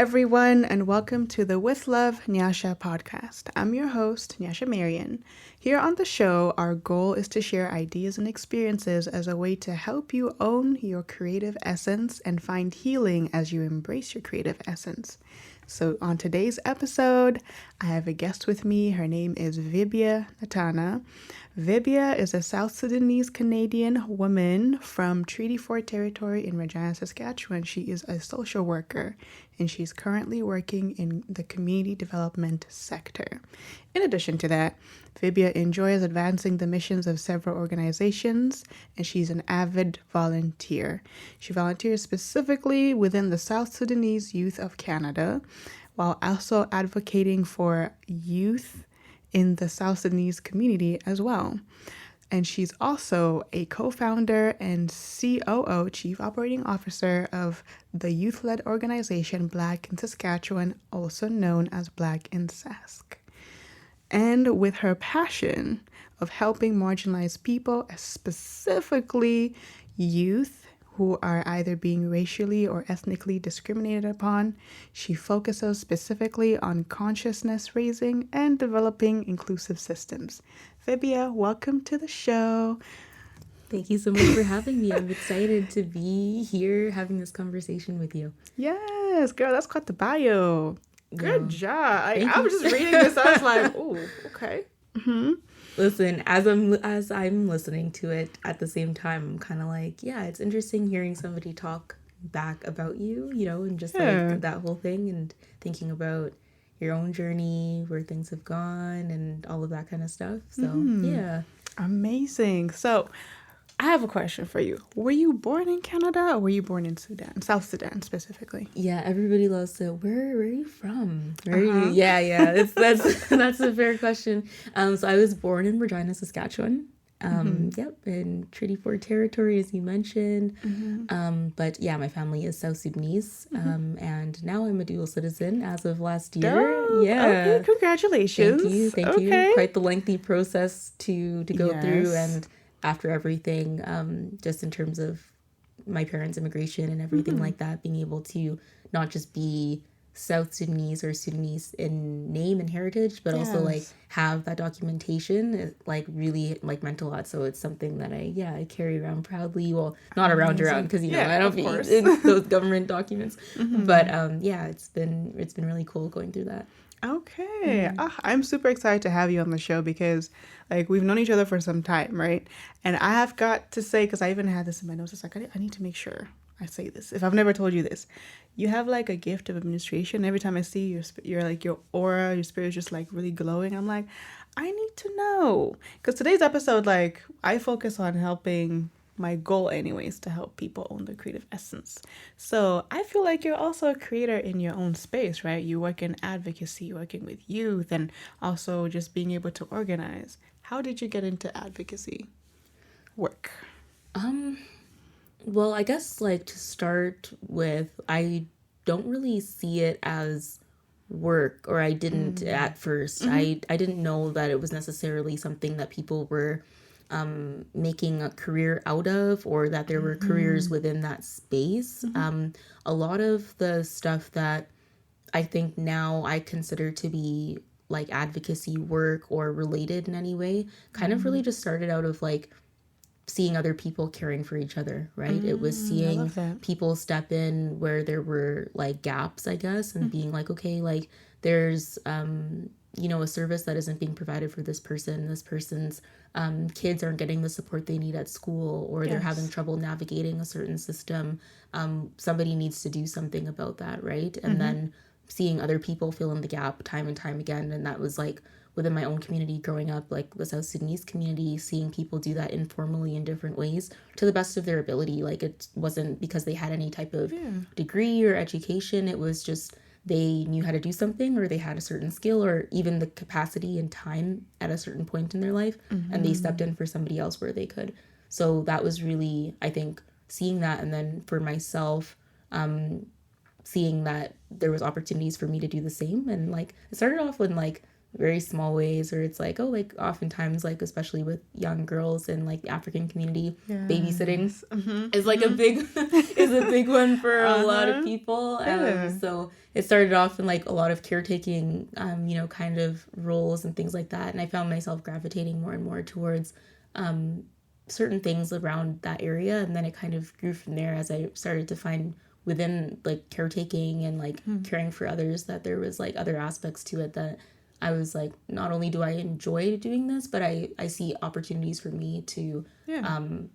everyone, and welcome to the With Love Nyasha podcast. I'm your host, Nyasha Marian. Here on the show, our goal is to share ideas and experiences as a way to help you own your creative essence and find healing as you embrace your creative essence. So on today's episode, I have a guest with me. Her name is Vibya Natana. Vibya is a South Sudanese Canadian woman from Treaty 4 territory in Regina, Saskatchewan. She is a social worker and she's currently working in the community development sector. In addition to that, Vibya enjoys advancing the missions of several organizations, and she's an avid volunteer. She volunteers specifically within the South Sudanese Youth of Canada, while also advocating for youth in the South Sudanese community as well. And she's also a co-founder and COO, Chief Operating Officer of the youth-led organization Black in Saskatchewan, also known as Black in Sask. And with her passion of helping marginalized people, specifically youth who are either being racially or ethnically discriminated upon, she focuses specifically on consciousness raising and developing inclusive systems. Vibya, welcome to the show. Thank you so much for having me. I'm excited to be here having this conversation with you. Yes, girl, that's quite the bio. Good job. I was you. just reading this. I was like, oh, okay. Mm-hmm. Listen, as I'm listening to it at the same time, I'm kind of like, yeah, it's interesting hearing somebody talk back about you, and just like that whole thing and thinking about your own journey, where things have gone and all of that kind of stuff. So, yeah. Amazing. So, I have a question for you. Were you born in Canada or were you born in Sudan? South Sudan specifically. Yeah, everybody loves to. Where are you from? Where are you? Yeah. That's a fair question. So I was born in Regina, Saskatchewan. Yep, in Treaty 4 territory, as you mentioned. But yeah, my family is South Sudanese. And now I'm a dual citizen as of last year. Oh, Yeah. Okay, congratulations. Thank you. Quite the lengthy process to go through, and after everything, just in terms of my parents' immigration and everything like that, being able to not just be South Sudanese or Sudanese in name and heritage, but also like have that documentation, it like really like meant a lot. So it's something that I carry around proudly. Well, not around because I don't be in those government documents. But it's been really cool going through that. Okay. I'm super excited to have you on the show because like we've known each other for some time, right? And I have got to say, because I even had this in my notes, it's like I need to make sure I say this. If I've never told you this, you have like a gift of administration. Every time I see you, you're like your aura, your spirit is just like really glowing. I'm like, I need to know. Because today's episode, like I focus on helping. My goal anyways to help people own their creative essence. So I feel like you're also a creator in your own space, right? You work in advocacy, working with youth, and also just being able to organize. How did you get into advocacy work? Well, I guess like to start with, I don't really see it as work, or I didn't at first. I didn't know that it was necessarily something that people were making a career out of, or that there were careers within that space. A lot of the stuff that I think now I consider to be like advocacy work or related in any way kind of really just started out of like seeing other people caring for each other, right? It was seeing people step in where there were like gaps, I guess, and being like, okay, like there's a service that isn't being provided for this person's kids aren't getting the support they need at school, or they're having trouble navigating a certain system. Somebody needs to do something about that, right? And then seeing other people fill in the gap time and time again. And that was like within my own community growing up, like the South Sudanese community, seeing people do that informally in different ways to the best of their ability. Like it wasn't because they had any type of degree or education. It was just they knew how to do something, or they had a certain skill, or even the capacity and time at a certain point in their life, and they stepped in for somebody else where they could. So that was really, I think, seeing that. And then for myself, seeing that there was opportunities for me to do the same. And like it started off when like very small ways, or it's like, oh, like oftentimes, like especially with young girls in like the African community, babysitting is like a big is a big one for a lot of people. So it started off in like a lot of caretaking, you know, kind of roles and things like that, and I found myself gravitating more and more towards certain things around that area, and then it kind of grew from there as I started to find within like caretaking and like caring for others that there was like other aspects to it that I was like, not only do I enjoy doing this, but I see opportunities for me to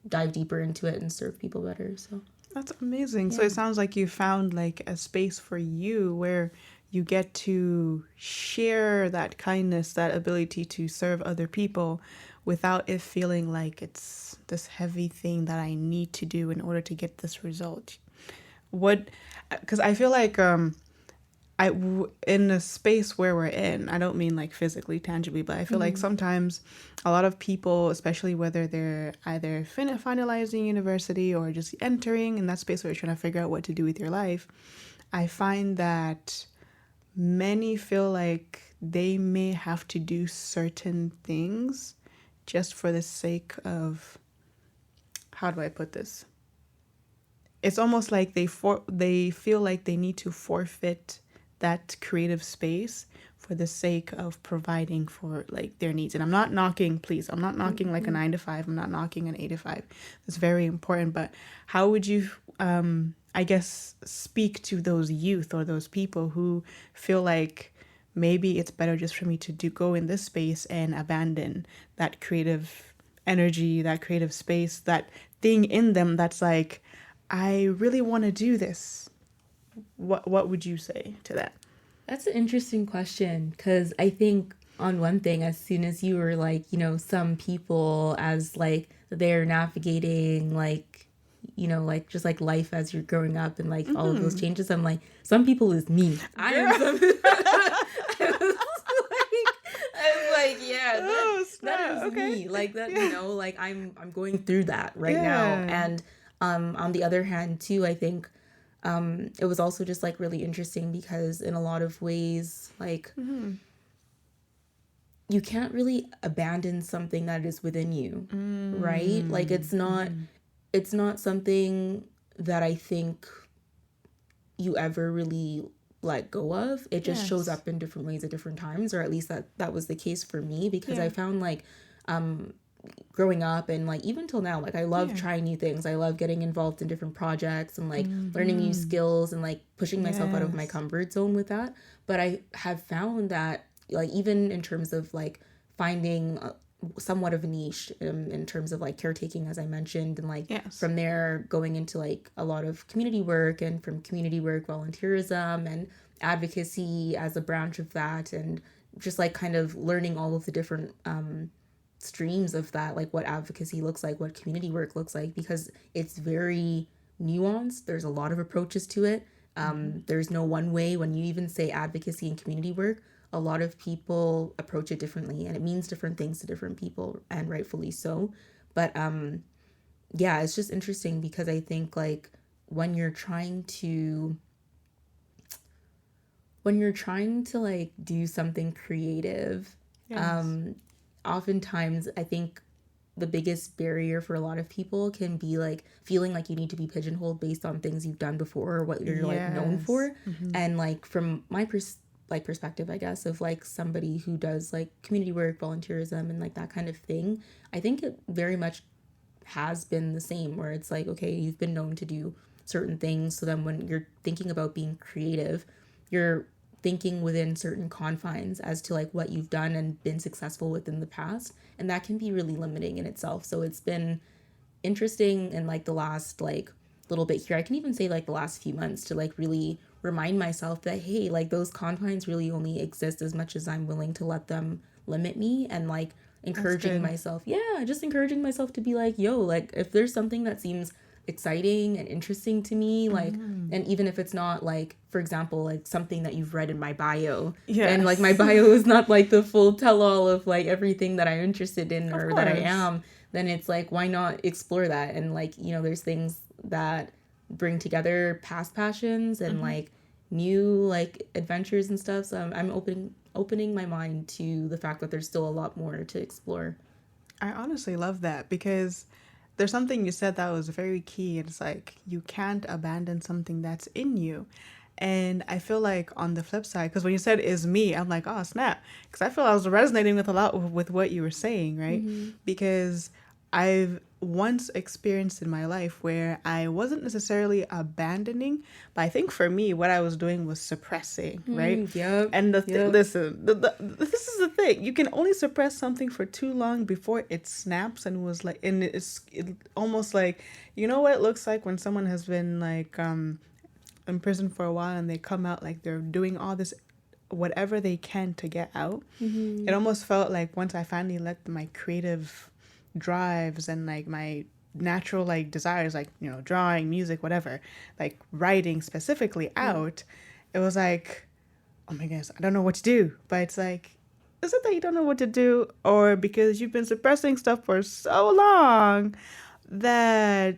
dive deeper into it and serve people better. So that's amazing. So it sounds like you found like a space for you where you get to share that kindness, that ability to serve other people without it feeling like it's this heavy thing that I need to do in order to get this result. Because I feel like in the space where we're in, I don't mean like physically, tangibly, but I feel like sometimes a lot of people, especially whether they're either finalizing university or just entering in that space where you're trying to figure out what to do with your life, I find that many feel like they may have to do certain things just for the sake of, how do I put this? It's almost like they feel like they need to forfeit that creative space for the sake of providing for like their needs. And I'm not knocking, please, I'm not knocking like a 9 to 5. I'm not knocking an 8 to 5. It's very important. But how would you, I guess, speak to those youth or those people who feel like maybe it's better just for me to go in this space and abandon that creative energy, that creative space, that thing in them that's like, I really want to do this. What would you say to that? that's an interesting question, because I think on one thing, as soon as you were like, you know, some people as like they're navigating like, you know, like just like life as you're growing up and like all of those changes, I'm like, some people is me. I am some I was like, yeah, that is me. Like that, you know, like I'm going through that right now. And on the other hand too, I think it was also just like really interesting because in a lot of ways, like you can't really abandon something that is within you, right? Like it's not something that I think you ever really let go of. It just shows up in different ways at different times, or at least that was the case for me, because I found like growing up and like even till now, like I love trying new things. I love getting involved in different projects and like learning new skills and like pushing myself out of my comfort zone with that. But I have found that like even in terms of like finding somewhat of a niche in terms of like caretaking, as I mentioned, and like from there going into like a lot of community work, and from community work, volunteerism and advocacy as a branch of that, and just like kind of learning all of the different streams of that, like what advocacy looks like, what community work looks like, because it's very nuanced. There's a lot of approaches to it. There's no one way. When you even say advocacy and community work, a lot of people approach it differently, and it means different things to different people, and rightfully so. But yeah, it's just interesting because I think like when you're trying to like do something creative, oftentimes I think the biggest barrier for a lot of people can be like feeling like you need to be pigeonholed based on things you've done before or what you're like known for. And like from my perspective, I guess, of like somebody who does like community work, volunteerism, and like that kind of thing, I think it very much has been the same, where it's like, okay, you've been known to do certain things, so then when you're thinking about being creative, you're thinking within certain confines as to like what you've done and been successful with in the past, and that can be really limiting in itself. So it's been interesting in like the last like little bit here, I can even say like the last few months, to like really remind myself that hey, like those confines really only exist as much as I'm willing to let them limit me, and like encouraging myself just encouraging myself to be like, yo, like if there's something that seems exciting and interesting to me, like and even if it's not like, for example, like something that you've read in my bio, and like my bio is not like the full tell-all of like everything that I'm interested in or that I am, then it's like, why not explore that? And like, you know, there's things that bring together past passions and like new like adventures and stuff. So I'm opening my mind to the fact that there's still a lot more to explore. I honestly love that because there's something you said that was very key. It's like you can't abandon something that's in you. And I feel like on the flip side, because when you said is me, I'm like, oh, snap. Because I feel I was resonating with a lot with what you were saying, right? Mm-hmm. Because I've once experienced in my life where I wasn't necessarily abandoning, but I think for me, what I was doing was suppressing, right? Yep. And Yep. listen, this is the thing. You can only suppress something for too long before it snaps and was like, and it almost like, you know what it looks like when someone has been like, in prison for a while and they come out like they're doing all this whatever they can to get out. Mm-hmm. It almost felt like once I finally let my creative drives and like my natural like desires, like, you know, drawing, music, whatever, like writing specifically out, it was like, oh my goodness, I don't know what to do. But it's like, is it that you don't know what to do, or because you've been suppressing stuff for so long that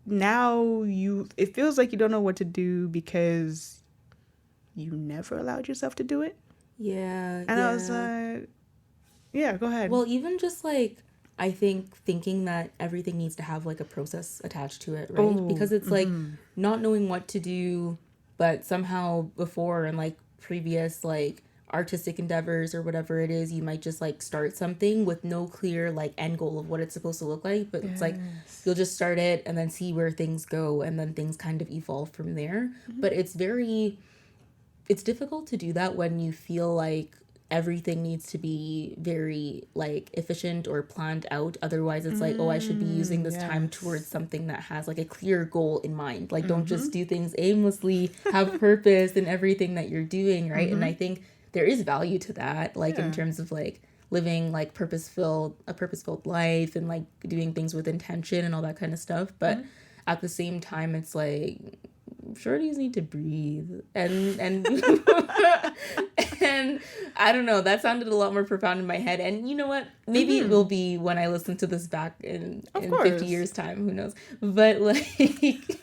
now it feels like you don't know what to do because you never allowed yourself to do it? Yeah. And Yeah. I was like, yeah, go ahead. Well, even just like, I think thinking that everything needs to have like a process attached to it, right? Oh, Because it's like not knowing what to do, but somehow before and like previous like artistic endeavors or whatever it is, you might just like start something with no clear like end goal of what it's supposed to look like. But it's like you'll just start it and then see where things go, and then things kind of evolve from there. But it's difficult to do that when you feel like everything needs to be very like efficient or planned out. Otherwise it's like, oh, I should be using this time towards something that has like a clear goal in mind. Like don't just do things aimlessly, have purpose in everything that you're doing, right? And I think there is value to that, like in terms of like living like a purpose-filled life and like doing things with intention and all that kind of stuff. But at the same time, it's like shorties need to breathe and and I don't know, that sounded a lot more profound in my head. And you know what, maybe it will be when I listen to this back in 50 years time, who knows. But like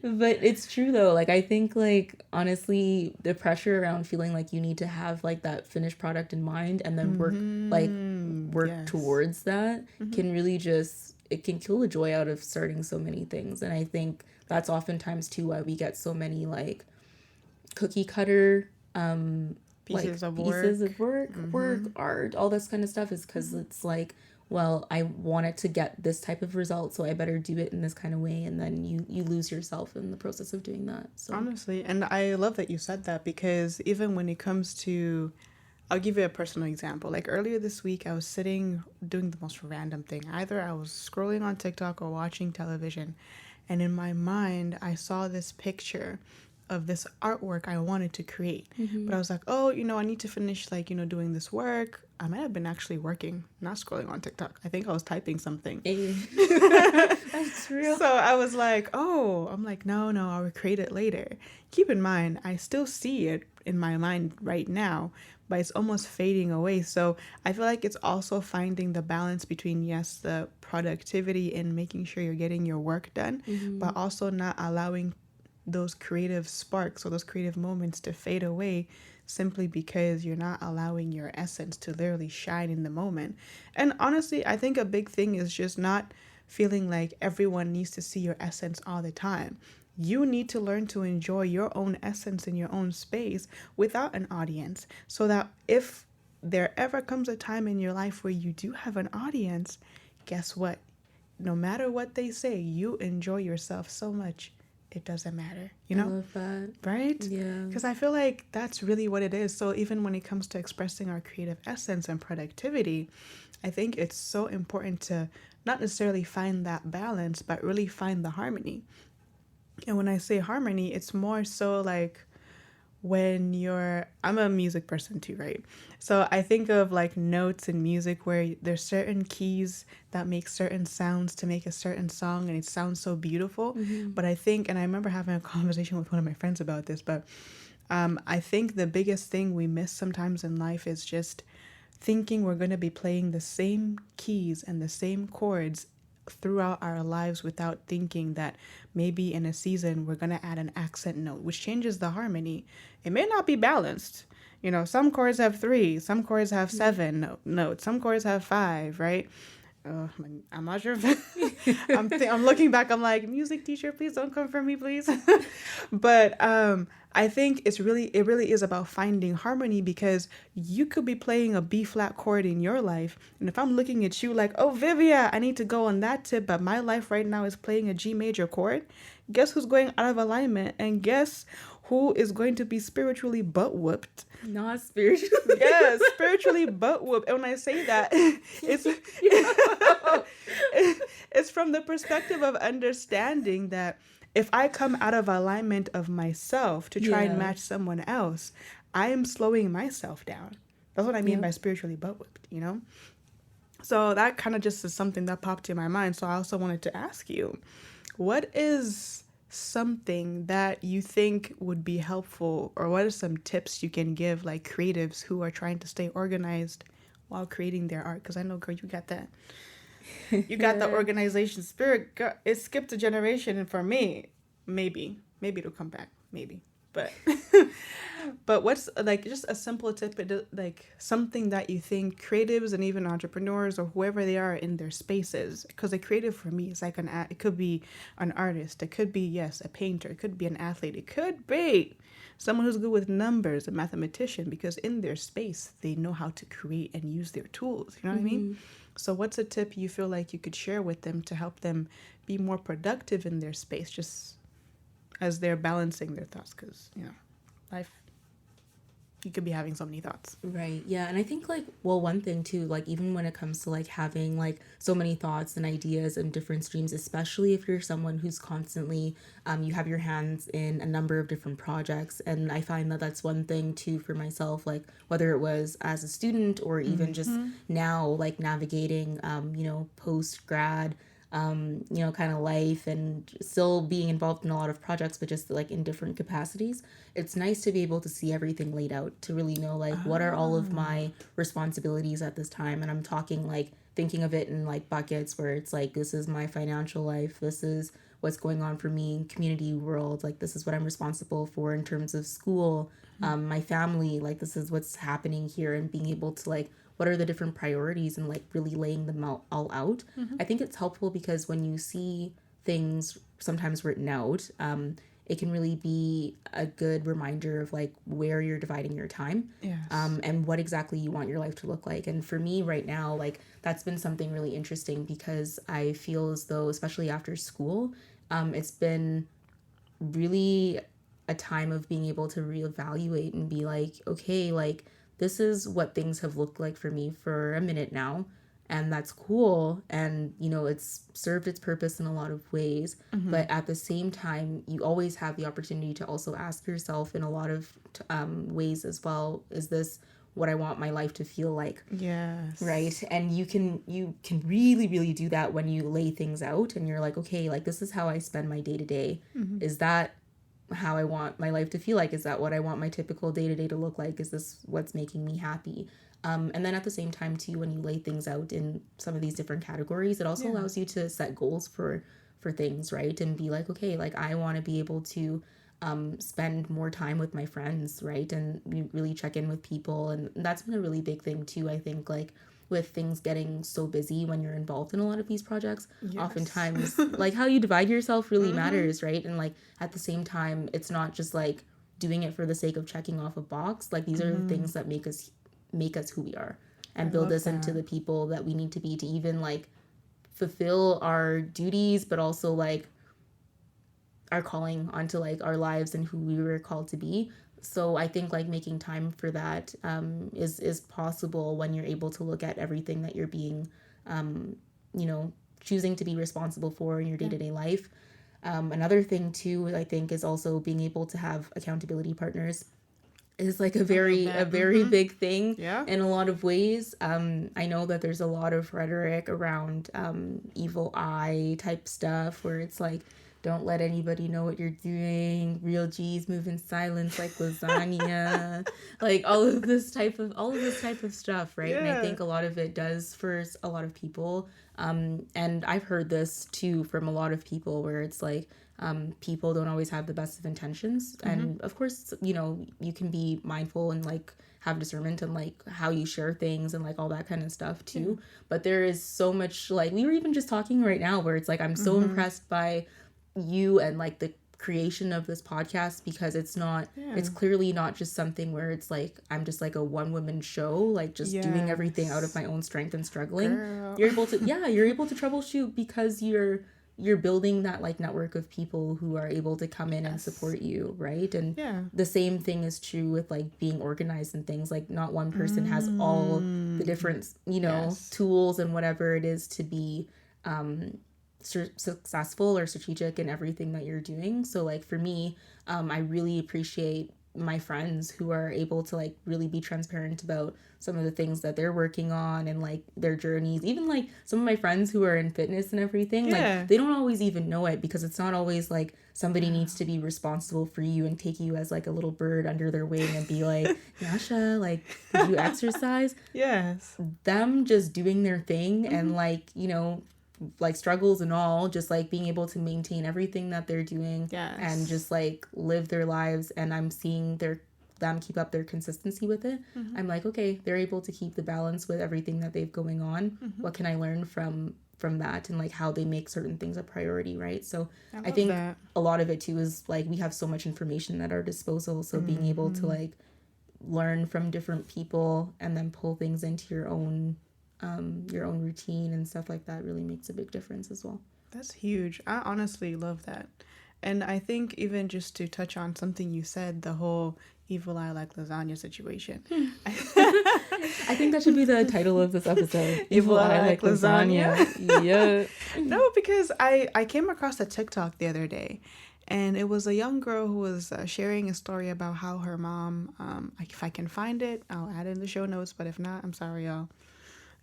but it's true though, like I think like honestly the pressure around feeling like you need to have like that finished product in mind and then work towards that can really just, it can kill the joy out of starting so many things. And I think that's oftentimes too why we get so many like cookie cutter pieces of work, art, all this kind of stuff, is because it's like, well, I wanted to get this type of result, so I better do it in this kind of way, and then you lose yourself in the process of doing that. So honestly, and I love that you said that, because even when it comes to, I'll give you a personal example. Like earlier this week, I was sitting doing the most random thing. Either I was scrolling on TikTok or watching television, and in my mind, I saw this picture of this artwork I wanted to create. But I was like, oh, you know, I need to finish like, you know, doing this work. I might have been actually working, not scrolling on TikTok. I think I was typing something. That's real. So I was like, oh, I'm like, no, I will create it later. Keep in mind, I still see it in my mind right now, but it's almost fading away. So I feel like it's also finding the balance between, yes, the productivity and making sure you're getting your work done, but also not allowing those creative sparks or those creative moments to fade away simply because you're not allowing your essence to literally shine in the moment. And honestly, I think a big thing is just not feeling like everyone needs to see your essence all the time. You need to learn to enjoy your own essence in your own space without an audience, so that if there ever comes a time in your life where you do have an audience, guess what? No matter what they say, you enjoy yourself so much, it doesn't matter, you know? I love that. Right? Yeah. Because I feel like that's really what it is. So even when it comes to expressing our creative essence and productivity, I think it's so important to not necessarily find that balance, but really find the harmony. And when I say harmony, it's more so like when I'm a music person too, right? So I think of like notes in music where there's certain keys that make certain sounds to make a certain song, and it sounds so beautiful. But I think, and I remember having a conversation with one of my friends about this, but I think the biggest thing we miss sometimes in life is just thinking we're going to be playing the same keys and the same chords throughout our lives without thinking that maybe in a season we're going to add an accent note, which changes the harmony. It may not be balanced. Some chords have three, some chords have seven notes, some chords have five, right? I'm not sure if I'm looking back. I'm like, music teacher, please don't come for me, please. But I think it really is about finding harmony, because you could be playing a B flat chord in your life, and if I'm looking at you like, oh Vivia, I need to go on that tip, but my life right now is playing a G major chord. Guess who's going out of alignment, and guess who is going to be spiritually butt whooped? Not spiritually. Yes, spiritually butt whooped. And when I say that, it's it's from the perspective of understanding that if I come out of alignment of myself to try and match someone else, I am slowing myself down. That's what I mean by spiritually butt whooped. So that kind of just is something that popped in my mind. So I also wanted to ask you, what is something that you think would be helpful, or what are some tips you can give like creatives who are trying to stay organized while creating their art? Because I know, girl, you got that. You got the organization spirit. Girl, it skipped a generation, and for me, maybe it'll come back, maybe. But but what's like just a simple tip, like something that you think creatives and even entrepreneurs or whoever they are in their spaces, because a creative for me is like it could be an artist, it could be, yes, a painter, it could be an athlete, it could be someone who's good with numbers, a mathematician, because in their space they know how to create and use their tools, you know what I mean? So what's a tip you feel like you could share with them to help them be more productive in their space, just as they're balancing their thoughts? Because life, you could be having so many thoughts. Right. Yeah. And I think one thing too, even when it comes to having so many thoughts and ideas and different streams, especially if you're someone who's constantly, you have your hands in a number of different projects. And I find that that's one thing too for myself, whether it was as a student or even just now, navigating, post grad, kind of life and still being involved in a lot of projects, but just in different capacities. It's nice to be able to see everything laid out, to really know what are all of my responsibilities at this time. And I'm talking thinking of it in buckets where it's this is my financial life, this is what's going on for me in community world, this is what I'm responsible for in terms of school, my family, this is what's happening here, and being able to what are the different priorities and really laying them all out. I think it's helpful because when you see things sometimes written out, it can really be a good reminder of where you're dividing your time. Yes. And what exactly you want your life to look like. And for me right now, that's been something really interesting, because I feel as though, especially after school, it's been really a time of being able to reevaluate and be okay, this is what things have looked like for me for a minute now, and that's cool, and it's served its purpose in a lot of ways. But at the same time, you always have the opportunity to also ask yourself in a lot of ways as well, is this what I want my life to feel like? Yes. Right. And you can really, really do that when you lay things out and you're okay, this is how I spend my day to day. Is that how I want my life to feel like? Is that what I want my typical day-to-day to look like? Is this what's making me happy? And then at the same time too, when you lay things out in some of these different categories, it also allows you to set goals for things, right? And be okay, I want to be able to spend more time with my friends, right? And really check in with people. And that's been a really big thing too, I think, with things getting so busy when you're involved in a lot of these projects. Yes. Oftentimes, how you divide yourself really matters, right? And at the same time, it's not just doing it for the sake of checking off a box. These are the things that make us who we are, and build us into the people that we need to be, to even fulfill our duties, but also our calling onto our lives and who we were called to be. So I think making time for that is possible when you're able to look at everything that you're being, choosing to be responsible for in your day-to-day life. Another thing too, I think, is also being able to have accountability partners is a very big thing in a lot of ways. I know that there's a lot of rhetoric around evil eye type stuff where it's don't let anybody know what you're doing, real G's move in silence like lasagna, like all of this type of stuff, right? And I Yeah. think a lot of it does for a lot of people. And I've heard this too from a lot of people where it's like, people don't always have the best of intentions. And of course, you know, you can be mindful and like have discernment and like how you share things and like all that kind of stuff too. But there is so much, like we were even just talking right now where it's like I'm so impressed by you and like the creation of this podcast, because it's not it's clearly not just something where it's like I'm just like a one woman show, like just doing everything out of my own strength and struggling. Girl. You're able to you're able to troubleshoot because you're building that like network of people who are able to come in and support you, right? And the same thing is true with like being organized and things. Like not one person has all the different, you know, tools and whatever it is to be successful or strategic in everything that you're doing. So like for me, I really appreciate my friends who are able to like really be transparent about some of the things that they're working on and like their journeys. Even like some of my friends who are in fitness and everything, like they don't always even know it, because it's not always like somebody needs to be responsible for you and take you as like a little bird under their wing and be like, Nyasha, like, did you exercise? Them just doing their thing and like, you know, like struggles and all, just like being able to maintain everything that they're doing and just like live their lives. And I'm seeing them keep up their consistency with it. I'm like, okay, they're able to keep the balance with everything that they've going on. What can I learn from that, and like how they make certain things a priority, right? So I think a lot of it too is like we have so much information at our disposal, so being able to like learn from different people and then pull things into your own routine and stuff like that really makes a big difference as well. That's huge. I honestly love that. And I think even just to touch on something you said, the whole evil eye like lasagna situation. I think that should be the title of this episode. Evil eye like lasagna. Yeah. No, because I came across a TikTok the other day, and it was a young girl who was sharing a story about how her mom, if I can find it, I'll add it in the show notes, but if not, I'm sorry, y'all.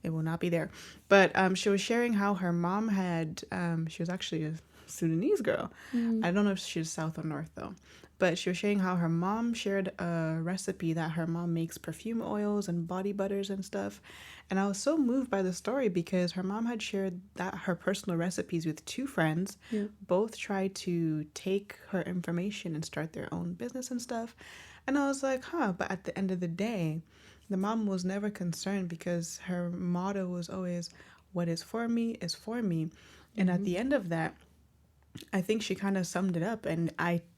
It will not be there. But she was sharing how her mom had, she was actually a Sudanese girl. I don't know if she's South or North though. But she was sharing how her mom shared a recipe that her mom makes perfume oils and body butters and stuff. And I was so moved by the story because her mom had shared that her personal recipes with two friends. Both tried to take her information and start their own business and stuff. And I was like, but at the end of the day, the mom was never concerned because her motto was always, what is for me is for me. And at the end of that, I think she kind of summed it up. And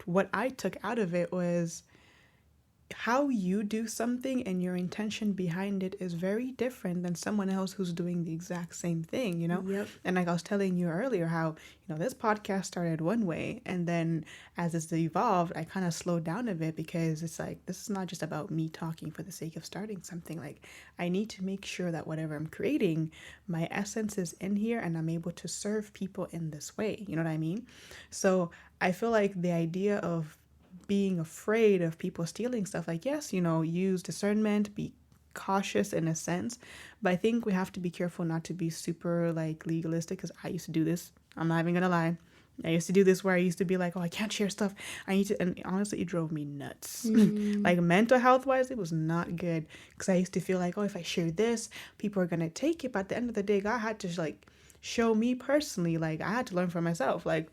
what I took out of it was how you do something and your intention behind it is very different than someone else who's doing the exact same thing, you know? And like I was telling you earlier, how, you know, this podcast started one way, and then as it's evolved, I kind of slowed down a bit because it's like, this is not just about me talking for the sake of starting something. Like, I need to make sure that whatever I'm creating, my essence is in here and I'm able to serve people in this way. You know what I mean? So I feel like the idea of being afraid of people stealing stuff, like, yes, you know, use discernment, be cautious in a sense, but I think we have to be careful not to be super like legalistic, because I used to do this. I'm not even gonna lie. I used to do this where I used to be like, oh, I can't share stuff. I need to, and honestly, it drove me nuts. Like mental health wise, it was not good, because I used to feel like, oh, if I share this, people are gonna take it. But at the end of the day, God had to like show me personally, like I had to learn for myself, like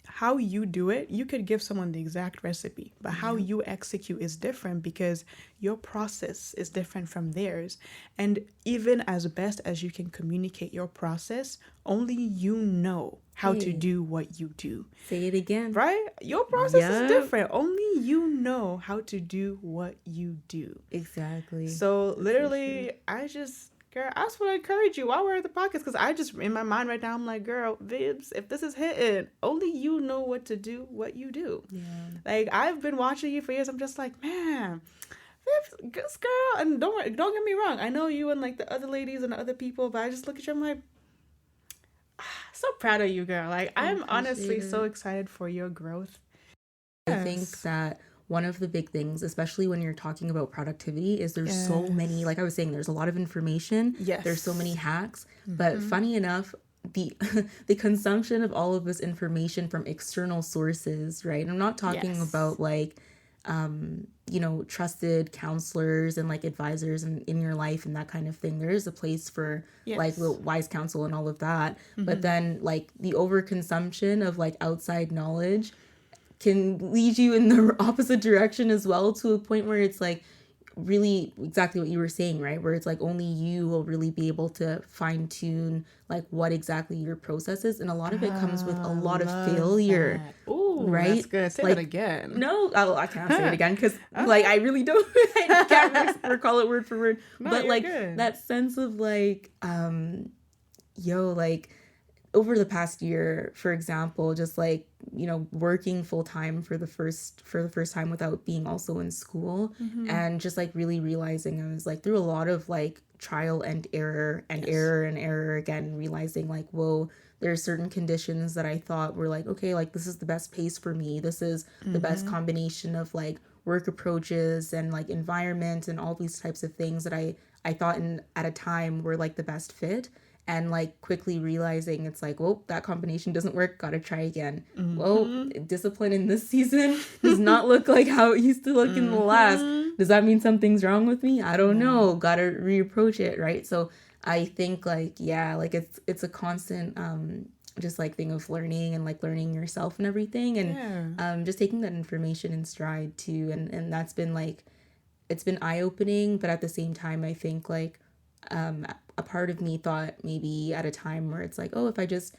how you do it. You could give someone the exact recipe, but how you execute is different because your process is different from theirs. And even as best as you can communicate your process, only you know how to do what you do. Say it again. Right? Your process is different. Only you know how to do what you do. Exactly. So literally, girl, I just want to encourage you while we're at the podcast, because I just, in my mind right now, I'm like, girl, Vibs, if this is hitting, only you know what to do, what you do. Like, I've been watching you for years. I'm just like, man, Vibs, this girl, and don't get me wrong, I know you and like the other ladies and the other people, but I just look at you, I'm like, so proud of you, girl. Like, I'm honestly so excited for your growth. I think that one of the big things, especially when you're talking about productivity, is there's so many, like I was saying, there's a lot of information. There's so many hacks. But funny enough, the the consumption of all of this information from external sources, right? I'm not talking about like trusted counselors and like advisors in your life and that kind of thing. There is a place for like the wise counsel and all of that. But then like the overconsumption of like outside knowledge can lead you in the opposite direction as well, to a point where it's like really exactly what you were saying, right? Where it's like only you will really be able to fine tune like what exactly your process is. And a lot of it comes with a lot of failure. Oh, right? That's good. Say like, that again. No, I can't say it again because like I really don't, I can't recall it word for word. No, but like good. that sense of like, like over the past year, for example, just like, working full time for the first time without being also in school, and just like really realizing I was like through a lot of like trial and error and error and error again, realizing like, whoa, there are certain conditions that I thought were like, okay, like this is the best pace for me. This is the best combination of like work approaches and like environment and all these types of things that I thought at a time were like the best fit. And like quickly realizing it's like, well, that combination doesn't work. Gotta try again. Well, discipline in this season does not look like how it used to look in the last. Does that mean something's wrong with me? I don't know. Gotta reapproach it, right? So I think like, like it's a constant just like thing of learning and like learning yourself and everything, and just taking that information in stride too. And that's been like, it's been eye-opening, but at the same time I think like a part of me thought maybe at a time where it's like, oh, if I just,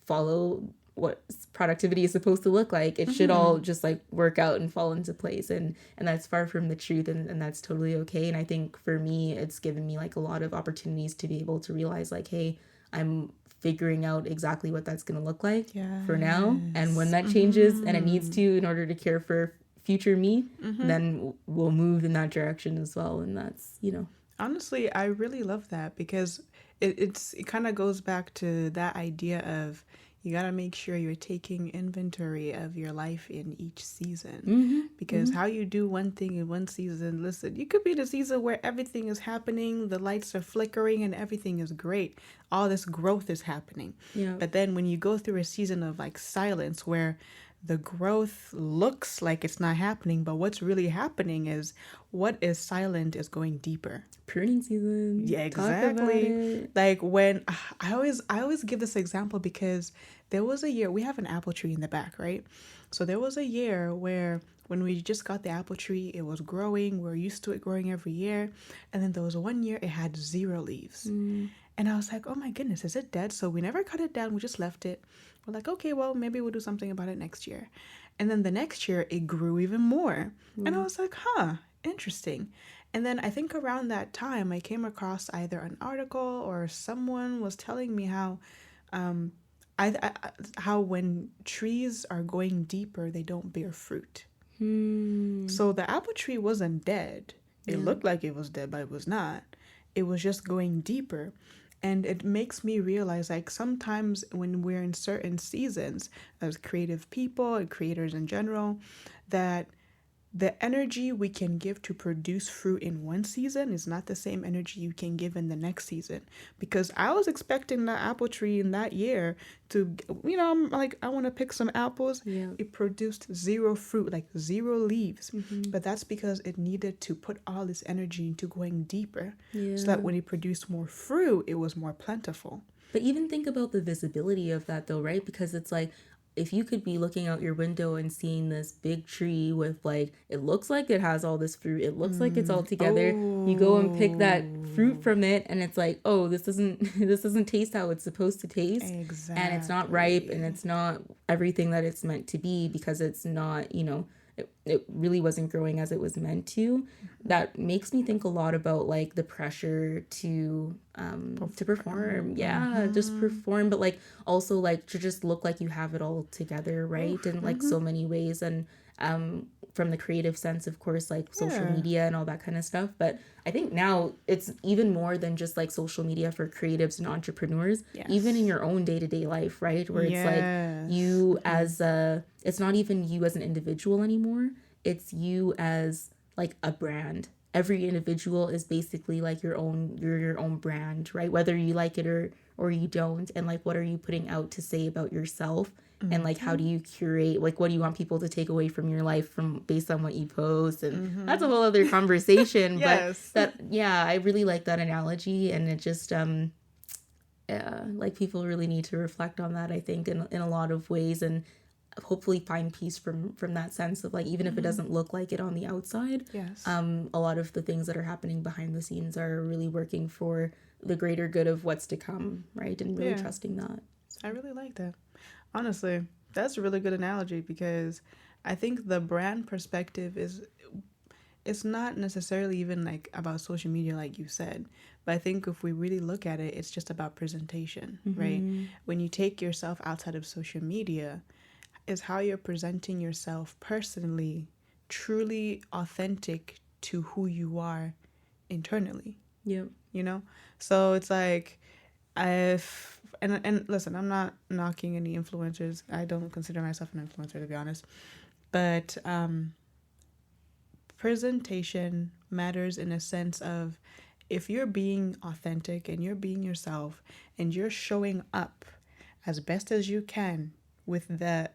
follow what productivity is supposed to look like, it should all just like work out and fall into place. And that's far from the truth, and that's totally okay. And I think for me, it's given me like a lot of opportunities to be able to realize like, hey, I'm figuring out exactly what that's going to look like for now. And when that changes and it needs to in order to care for future me, then we'll move in that direction as well. And that's, Honestly, I really love that because it kind of goes back to that idea of you got to make sure you're taking inventory of your life in each season. Because how you do one thing in one season, listen, you could be the season where everything is happening, the lights are flickering and everything is great. All this growth is happening. But then when you go through a season of like silence where the growth looks like it's not happening, but what's really happening is what is silent is going deeper. Pruning season. Yeah, exactly. Like when I always give this example because there was a year, we have an apple tree in the back, right? So there was a year where when we just got the apple tree, it was growing. We're used to it growing every year. And then there was one year it had 0 leaves. And I was like, oh my goodness, is it dead? So we never cut it down. We just left it. We're like, okay, well, maybe we'll do something about it next year. And then the next year it grew even more. And I was like, interesting. And then I think around that time I came across either an article or someone was telling me how how when trees are going deeper, they don't bear fruit. So the apple tree wasn't dead. It looked like it was dead, but it was not. It was just going deeper. And it makes me realize, like, sometimes when we're in certain seasons as creative people and creators in general, that the energy we can give to produce fruit in one season is not the same energy you can give in the next season. Because I was expecting that apple tree in that year to, I'm like, I want to pick some apples. It produced 0 fruit, like 0 leaves. But that's because it needed to put all this energy into going deeper so that when it produced more fruit, it was more plentiful. But even think about the visibility of that though, right? Because it's like, if you could be looking out your window and seeing this big tree with like, it looks like it has all this fruit, it looks like it's all together. You go and pick that fruit from it and it's like, oh, this doesn't taste how it's supposed to taste. Exactly. And it's not ripe and it's not everything that it's meant to be because it's not, it really wasn't growing as it was meant to. That makes me think a lot about like the pressure to perform. Just perform, but like also like to just look like you have it all together, right? In like so many ways. And from the creative sense, of course, like social media and all that kind of stuff. But I think now it's even more than just like social media for creatives and entrepreneurs, even in your own day-to-day life, right? Where it's like you as it's not even you as an individual anymore. It's you as like a brand. every individual is basically like you're your own brand, right? Whether you like it or you don't. And like, what are you putting out to say about yourself? And like, how do you curate, like, what do you want people to take away from your life from based on what you post? And that's a whole other conversation. Yes. But yeah, I really like that analogy. And it just like, people really need to reflect on that, I think, in a lot of ways, and hopefully find peace from that sense of like, even if it doesn't look like it on the outside, Yes. a lot of the things that are happening behind the scenes are really working for the greater good of what's to come, right? And really trusting that. I really like that. Honestly, that's a really good analogy, because I think the brand perspective is, it's not necessarily even like about social media like you said, but I think if we really look at it, it's just about presentation, right? When you take yourself outside of social media, is how you're presenting yourself personally, truly authentic to who you are internally. Yep. You know? So it's like, if and listen, I'm not knocking any influencers. I don't consider myself an influencer, to be honest. But presentation matters in a sense of, if you're being authentic and you're being yourself and you're showing up as best as you can with the,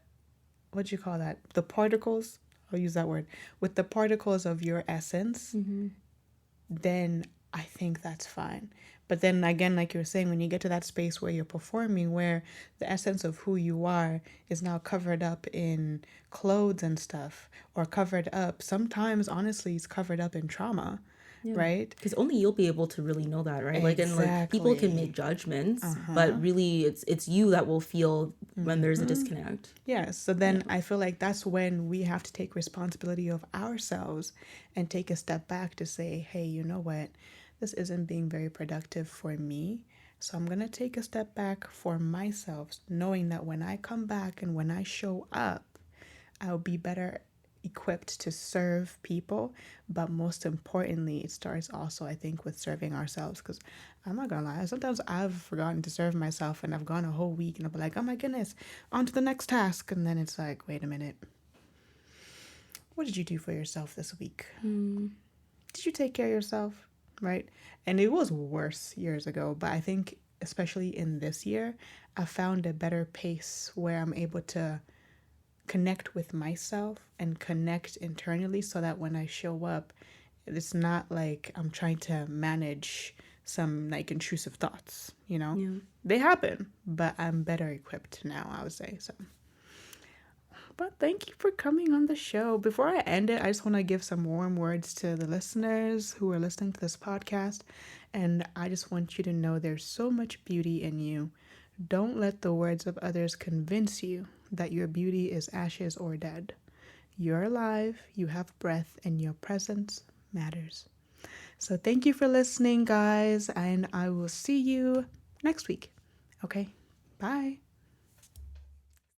what do you call that? The particles, I'll use that word, with the particles of your essence, then I think that's fine. But then again, like you're saying, when you get to that space where you're performing, where the essence of who you are is now covered up in clothes and stuff, or covered up, sometimes honestly, it's covered up in trauma. Yeah. Right? Because only you'll be able to really know that, right? Like, and like, people can make judgments, but really it's you that will feel when there's a disconnect. Yeah. So then I feel like that's when we have to take responsibility of ourselves and take a step back to say, hey, you know what? This isn't being very productive for me. So I'm going to take a step back for myself, knowing that when I come back and when I show up, I'll be better equipped to serve people. But most importantly, it starts also, I think, with serving ourselves, because I'm not gonna lie, sometimes I've forgotten to serve myself and I've gone a whole week and I'll be like, oh my goodness, on to the next task, and then it's like, wait a minute, what did you do for yourself this week? Did you take care of yourself? Right? And it was worse years ago, but I think especially in this year, I found a better pace where I'm able to connect with myself and connect internally, so that when I show up, it's not like I'm trying to manage some like intrusive thoughts, you know? Yeah. They happen, but I'm better equipped now, I would say. So, but thank you for coming on the show. Before I end it, I just want to give some warm words to the listeners who are listening to this podcast. And I just want you to know there's so much beauty in you. Don't let the words of others convince you that your beauty is ashes or dead. You're alive, you have breath, and your presence matters. So thank you for listening, guys, and I will see you next week. Okay, bye.